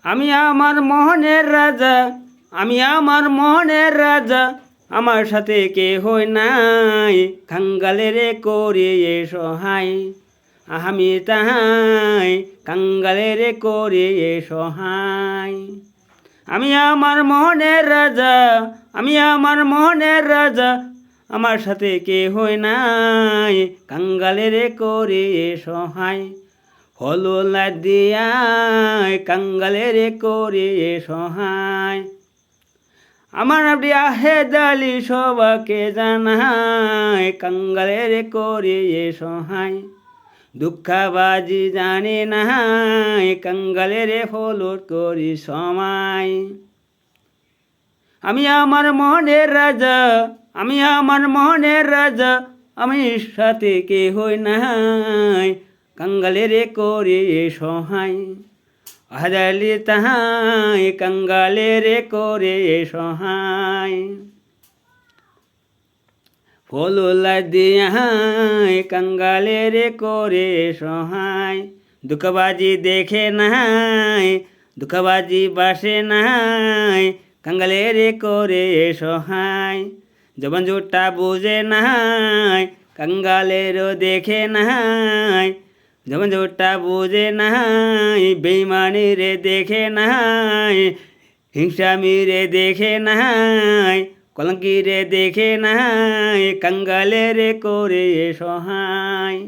আমি আমার মোহনের রাজা, আমি আমার মোহনের রাজা, আমার সাথে কে হই নাই, কাঙ্গালের করে এ সহায়। আমি তাহাই কাঙ্গালের করে এ সহায়। আমি আমার মোহনের রাজা, আমি আমার মোহনের রাজা, আমার সাথে কে হই নাই, কাঙ্গালের করে এ সহায়। হলোলা দিয়ায় কাঙ্গালের করে এ সহায়। আমার নামটি আহেদ আলী সবাকে জানায়, কাঙ্গালের করে এ সহায়। দুঃখাবাজি জানে নাই, কাঙ্গালের হলো করি সময়। আমি আমার মনের রাজা, আমি আমার মনের রাজা, আমি সাথে কে হই নাই, কাঙ্গালের করে সহায়। আহাদালি তাহাই কাঙ্গালের করে সহায়। ফলুলা দিয়াই কাঙ্গালের করে সহায়। দুঃখবাজি দেখে নাই, দুঃখবাজি বাসে নাই, কাঙ্গালের করে সহায়। জবান জোটা বুঝে নাই, কাঙ্গালেরও দেখে নাই, জবান জোটা বুঝে নাই, বেইমানিরে দেখে নাই, হিংসামিরে দেখে নাই, কলঙ্কিরে দেখে নাই, কাঙ্গালের করে সহায়।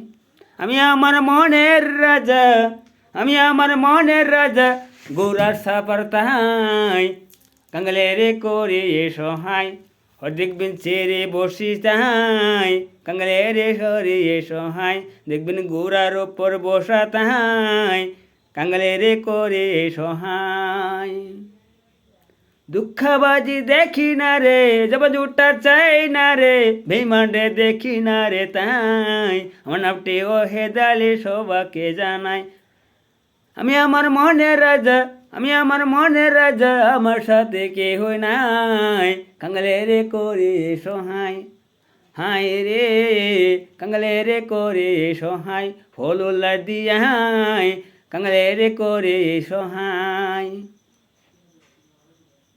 আমি আমার মনের রাজা, আমি আমার মনের রাজা, গোরার সাপার তাহাই, কাঙ্গালের করে সহায়। দেখবেন চেরে বসি তাহাই, কাঙ্গালের করে সহায়। দেখবেন গোরার ওপর বসা তাহাই, কাঙ্গালের করে সহায়। দুঃখবাজি দেখি না রে, জবা জুটা চাই না রে, বেইমানরে দেখি না রে তাই, আমার নামটি ও হেদালি সবাকে জানাই। আমি আমার মনের রাজা, আমি আমার মনের রাজা, আমার সাথে কে হই নাই, কাঙ্গালের করে সহায়। হায় রে কাঙ্গালের করে সহায়। ফলুলা দিয়াই কাঙ্গালের করে সহায়।